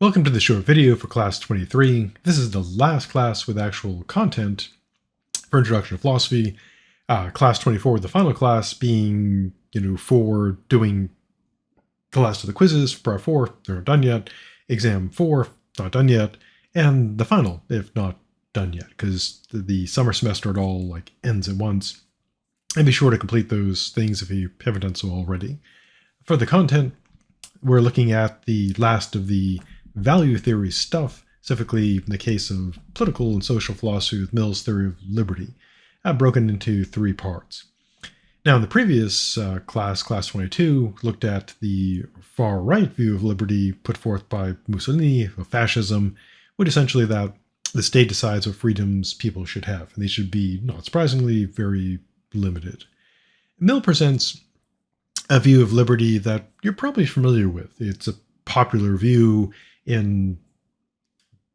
Welcome to the short video for class 23. This is the last class with actual content for Introduction to Philosophy. Class 24, the final class, being, for doing the last of the quizzes for part 4, they're not done yet. Exam 4, not done yet. And the final, if not done yet, because the summer semester, it all ends at once. And be sure to complete those things if you haven't done so already. For the content, we're looking at the last of the value theory stuff, specifically in the case of political and social philosophy with Mill's theory of liberty, broken into 3 parts. Now, in the previous class 22, looked at the far-right view of liberty put forth by Mussolini of fascism, which essentially that the state decides what freedoms people should have, and they should be, not surprisingly, very limited. Mill presents a view of liberty that you're probably familiar with. It's a popular view in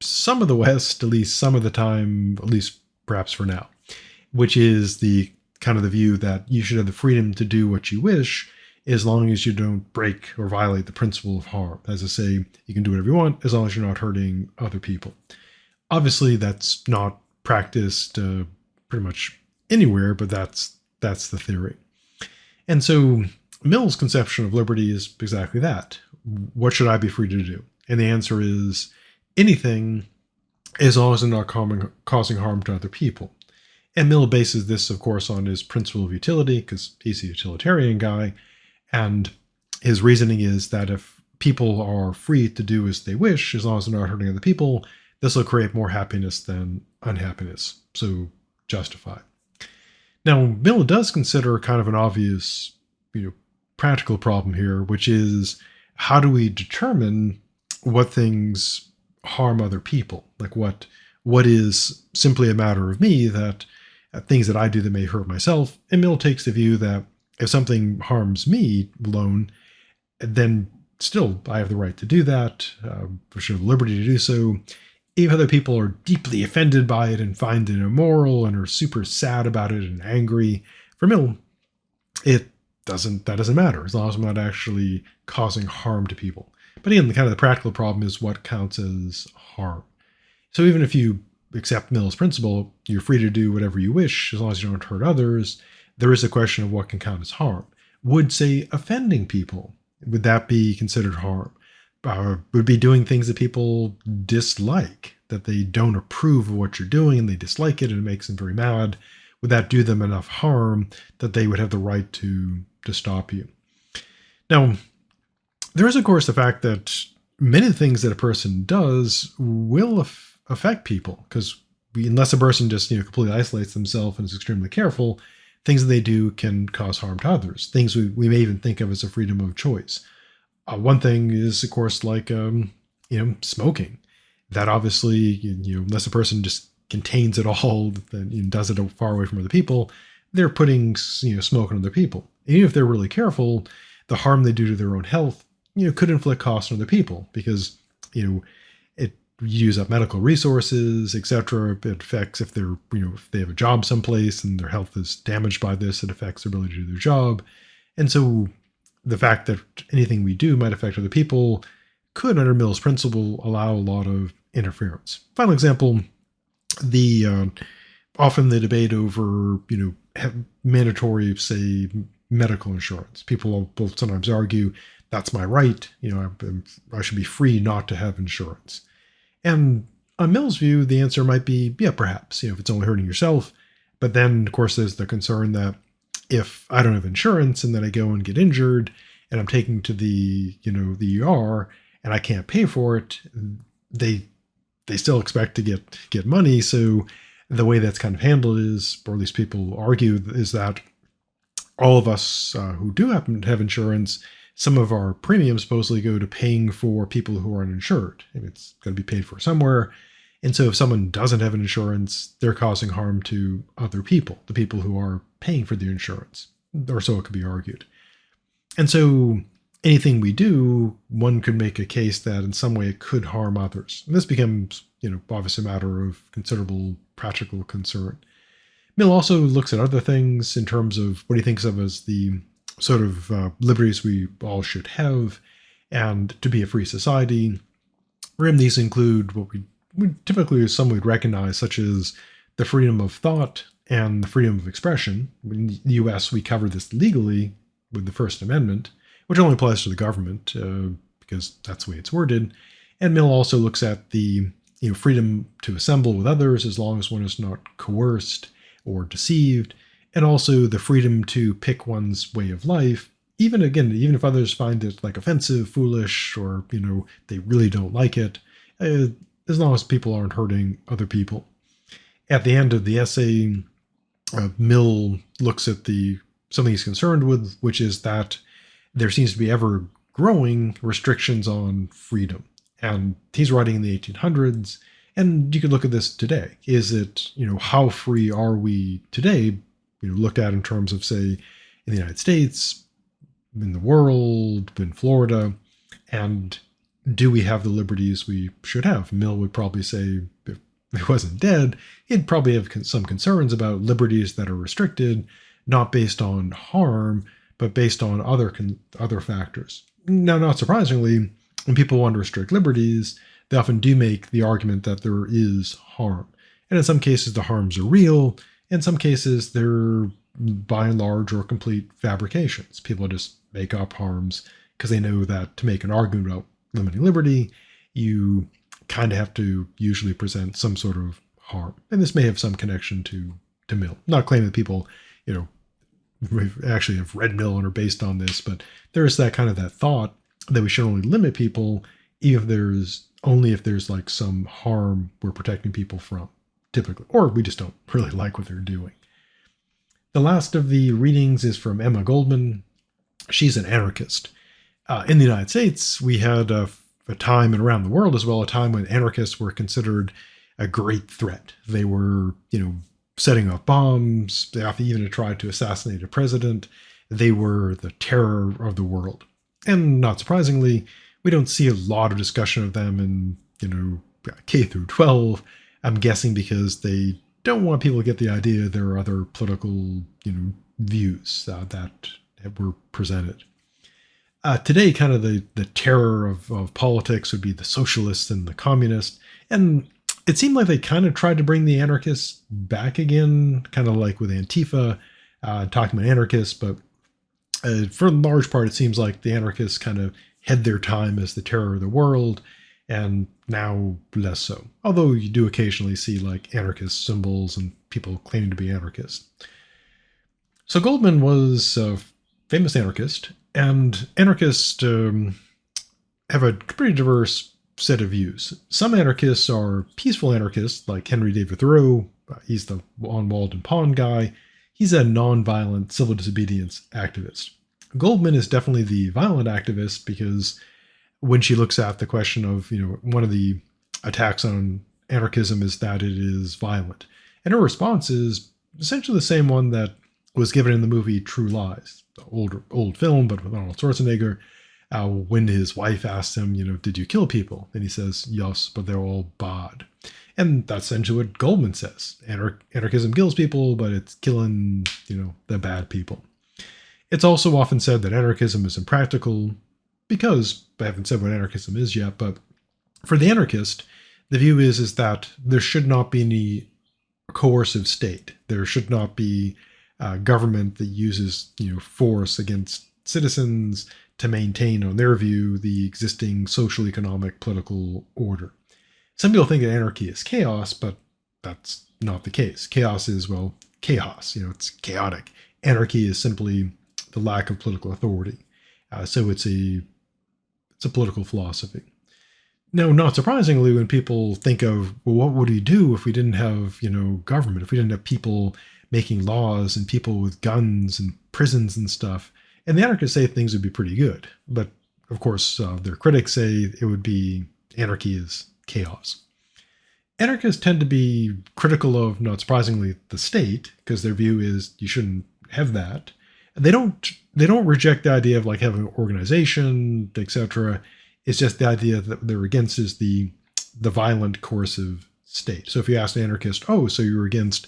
some of the West, at least some of the time, at least perhaps for now, which is the kind of the view that you should have the freedom to do what you wish as long as you don't break or violate the principle of harm. As I say, you can do whatever you want as long as you're not hurting other people. Obviously, that's not practiced pretty much anywhere, but that's the theory. And so Mill's conception of liberty is exactly that. What should I be free to do? And the answer is anything, as long as they're not causing harm to other people. And Mill bases this, of course, on his principle of utility, because he's a utilitarian guy. And his reasoning is that if people are free to do as they wish, as long as they're not hurting other people, this will create more happiness than unhappiness. So justified. Now, Mill does consider kind of an obvious, practical problem here, which is how do we determine what things harm other people? Like what is simply a matter of me, that things that I do that may hurt myself. And Mill takes the view that if something harms me alone, then still I have the right to do that, for sure, the liberty to do so. If other people are deeply offended by it and find it immoral and are super sad about it and angry, for Mill, that doesn't matter as long as I'm not actually causing harm to people. But again, the practical problem is what counts as harm. So even if you accept Mill's principle, you're free to do whatever you wish as long as you don't hurt others, there is a question of what can count as harm. Would, say, offending people, would that be considered harm? Would be doing things that people dislike, that they don't approve of what you're doing and they dislike it and it makes them very mad. Would that do them enough harm that they would have the right to stop you? Now, there is, of course, the fact that many things that a person does will affect people, because unless a person just completely isolates themselves and is extremely careful, things that they do can cause harm to others. Things we may even think of as a freedom of choice. One thing is, of course, smoking. That obviously, unless a person just contains it all and does it far away from other people, they're putting smoke on other people. And even if they're really careful, the harm they do to their own health could inflict costs on other people, because it use up medical resources, etc. It affects if they're if they have a job someplace and their health is damaged by this, it affects their ability to do their job. And so the fact that anything we do might affect other people could, under Mill's principle, allow a lot of interference. Final example, often the debate over mandatory, say, medical insurance. People will sometimes argue that's my right. I should be free not to have insurance. And on Mill's view, the answer might be, yeah, perhaps, if it's only hurting yourself. But then, of course, there's the concern that if I don't have insurance and then I go and get injured and I'm taken to the ER and I can't pay for it, they still expect to get money. So the way that's kind of handled is, or at least people argue, is that all of us who do happen to have insurance, some of our premiums supposedly go to paying for people who are uninsured. And it's going to be paid for somewhere. And so if someone doesn't have an insurance, they're causing harm to other people, the people who are paying for the insurance, or so it could be argued. And so anything we do, one could make a case that in some way it could harm others. And this becomes, obviously a matter of considerable practical concern. Mill also looks at other things in terms of what he thinks of as the sort of liberties we all should have and to be a free society. These include what we typically some would recognize, such as the freedom of thought and the freedom of expression. In the U.S., we cover this legally with the First Amendment, which only applies to the government because that's the way it's worded. And Mill also looks at the freedom to assemble with others as long as one is not coerced or deceived, and also the freedom to pick one's way of life, even if others find it like offensive, foolish, or they really don't like it, as long as people aren't hurting other people. At the end of the essay, Mill looks at something he's concerned with, which is that there seems to be ever growing restrictions on freedom. And he's writing in the 1800s, and you could look at this today. Is it, how free are we today, looked at in terms of, say, in the United States, in the world, in Florida, and do we have the liberties we should have? Mill would probably say, if he wasn't dead, he'd probably have some concerns about liberties that are restricted, not based on harm, but based on other factors. Now, not surprisingly, when people want to restrict liberties, they often do make the argument that there is harm. And in some cases, the harms are real. In some cases, they're by and large or complete fabrications. People just make up harms because they know that to make an argument about limiting liberty, you kind of have to usually present some sort of harm. And this may have some connection to Mill. Not claiming that people, actually have read Mill and are based on this, but there is that thought that we should only limit people if there's like some harm we're protecting people from, typically, or we just don't really like what they're doing. The last of the readings is from Emma Goldman. She's an anarchist. In the United States, we had a time, and around the world as well, a time when anarchists were considered a great threat. They were, setting off bombs. They often even tried to assassinate a president. They were the terror of the world. And not surprisingly, we don't see a lot of discussion of them in, K through 12. I'm guessing because they don't want people to get the idea there are other political, views that were presented. Today, kind of the terror of politics would be the socialists and the communists. And it seemed like they kind of tried to bring the anarchists back again, kind of like with Antifa, talking about anarchists. But for the large part, it seems like the anarchists kind of had their time as the terror of the world, and now less so. Although you do occasionally see like anarchist symbols and people claiming to be anarchists. So Goldman was a famous anarchist, and anarchists have a pretty diverse set of views. Some anarchists are peaceful anarchists, like Henry David Thoreau. He's the on Walden Pond guy. He's a non-violent civil disobedience activist. Goldman is definitely the violent activist because when she looks at the question of, one of the attacks on anarchism is that it is violent. And her response is essentially the same one that was given in the movie True Lies, the old film, but with Arnold Schwarzenegger, when his wife asked him, did you kill people? And he says, yes, but they're all bad. And that's essentially what Goldman says. Anarchism kills people, but it's killing, the bad people. It's also often said that anarchism is impractical because I haven't said what anarchism is yet, but for the anarchist, the view is that there should not be any coercive state. There should not be a government that uses, force against citizens to maintain, on their view, the existing social, economic, political order. Some people think that anarchy is chaos, but that's not the case. Chaos is, chaos. It's chaotic. Anarchy is simply the lack of political authority. So it's a political philosophy. Now, not surprisingly, when people think of, what would we do if we didn't have, government, if we didn't have people making laws and people with guns and prisons and stuff, and the anarchists say things would be pretty good. But of course, their critics say it would be anarchy is chaos. Anarchists tend to be critical of, not surprisingly, the state, because their view is you shouldn't have that. They don't reject the idea of like having an organization, etc. It's just the idea that they're against is the violent, coercive state. So if you ask an anarchist, so you're against,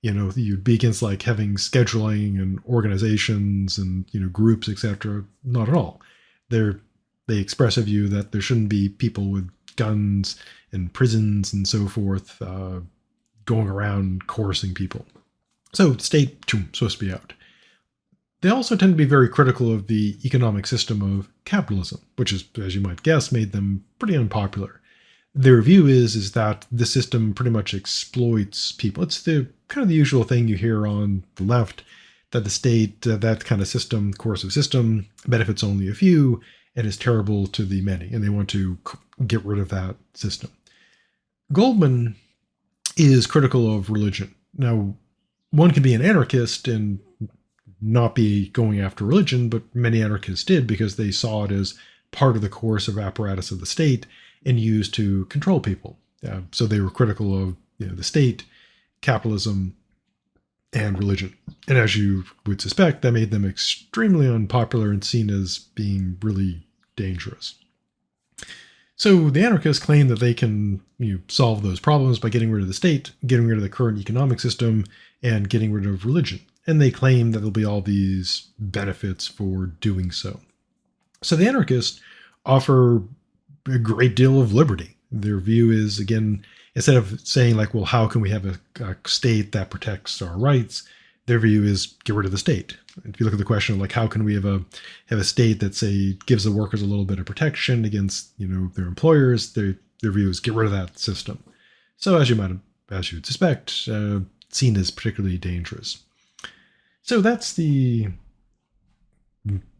you'd be against like having scheduling and organizations and, groups, etc. Not at all. They express a view that there shouldn't be people with guns and prisons and so forth, going around coercing people. So the state supposed to be out. They also tend to be very critical of the economic system of capitalism, which is, as you might guess, made them pretty unpopular. Their view is that the system pretty much exploits people. It's the kind of the usual thing you hear on the left, that the state, that kind of system, coercive system, benefits only a few and is terrible to the many, and they want to get rid of that system. Goldman is critical of religion. Now, one can be an anarchist and not be going after religion, but many anarchists did because they saw it as part of the coercive apparatus of the state and used to control people. So they were critical of the state, capitalism, and religion. And as you would suspect, that made them extremely unpopular and seen as being really dangerous. So the anarchists claim that they can solve those problems by getting rid of the state, getting rid of the current economic system, and getting rid of religion. And they claim that there'll be all these benefits for doing so. So the anarchists offer a great deal of liberty. Their view is, again, instead of saying like, well, how can we have a state that protects our rights? Their view is get rid of the state. If you look at the question of like, how can we have a state that, say, gives the workers a little bit of protection against their employers? Their view is get rid of that system. So as you would suspect, seen as particularly dangerous. So that's the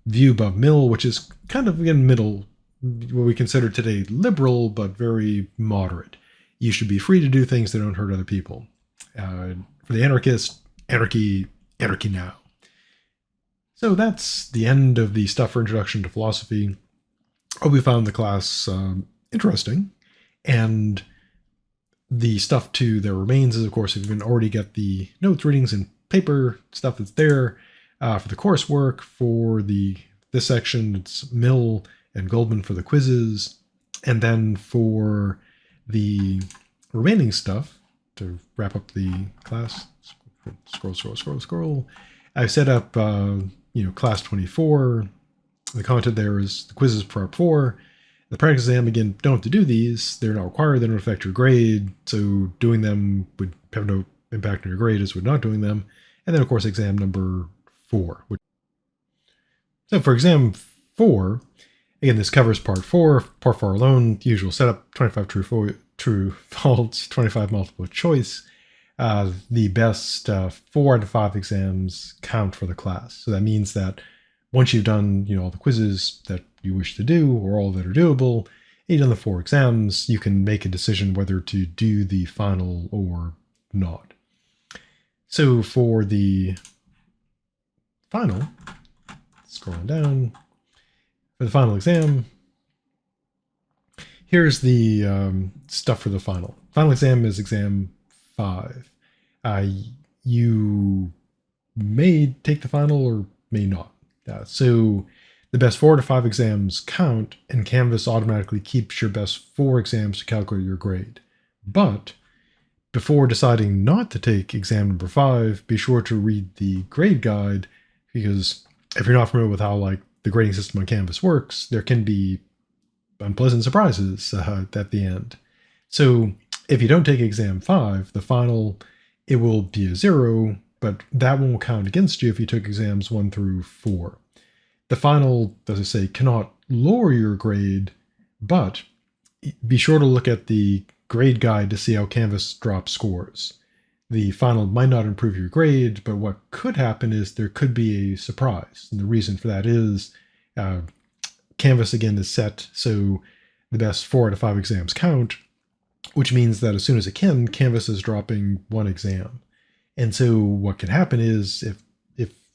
view above Mill, which is kind of again middle, what we consider today liberal, but very moderate. You should be free to do things that don't hurt other people. For the anarchist, anarchy now. So that's the end of the stuff for Introduction to Philosophy. Hope you found the class interesting. And the stuff to that remains is, of course, if you've already got the notes, readings, and paper stuff that's there for the coursework. For this section, it's Mill and Goldman for the quizzes. And then for the remaining stuff, to wrap up the class, scroll. I've set up, class 24. The content there is the quizzes for part 4. The practice exam, again, don't have to do these. They're not required. They don't affect your grade. So doing them would have no impact on your grade as would not doing them. And then, of course, exam number 4. So for exam 4, again, this covers part 4. Part 4 alone, the usual setup, 25 true false, 25 multiple choice. The best 4 out of 5 exams count for the class. So that means that once you've done all the quizzes that you wish to do, or all that are doable, and you've done the 4 exams, you can make a decision whether to do the final or not. So for the final, scrolling down, for the final exam, here's the stuff for the final. Final exam is exam 5. You may take the final or may not. So the best 4 to 5 exams count, and Canvas automatically keeps your best 4 exams to calculate your grade. But before deciding not to take exam number 5, be sure to read the grade guide, because if you're not familiar with how the grading system on Canvas works, there can be unpleasant surprises at the end. So if you don't take exam 5, the final, it will be a 0, but that won't count against you if you took exams 1 through 4. The final, as I say, cannot lower your grade, but be sure to look at the grade guide to see how Canvas drops scores. The final might not improve your grade, but what could happen is there could be a surprise. And the reason for that is Canvas, again, is set so the best 4 out of 5 exams count, which means that as soon as it can, Canvas is dropping 1 exam. And so what can happen is if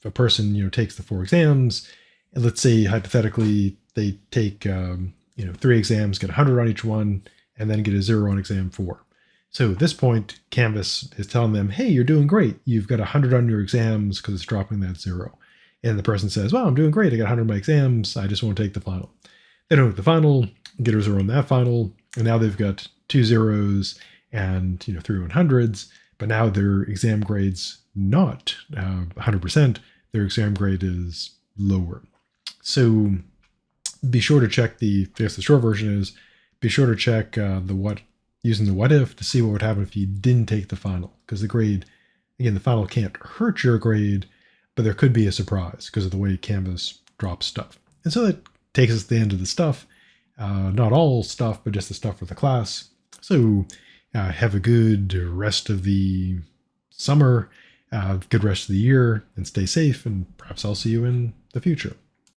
a person takes the 4 exams, and let's say hypothetically they take 3 exams, get 100 on each one, and then get a 0 on exam 4. So at this point, Canvas is telling them, hey, you're doing great. You've got 100 on your exams because it's dropping that 0. And the person says, well, I'm doing great. I got 100 on my exams. I just want to take the final. They don't take the final, get a 0 on that final, and now they've got 2 zeros and 3 100s. But now their exam grade's not 100%. Their exam grade is lower. So be sure to check the short version is be sure to check using the what if to see what would happen if you didn't take the final. Because the grade, again, the final can't hurt your grade, but there could be a surprise because of the way Canvas drops stuff. And so that takes us to the end of the stuff. Not all stuff, but just the stuff for the class. So have a good rest of the summer, good rest of the year, and stay safe, and perhaps I'll see you in the future.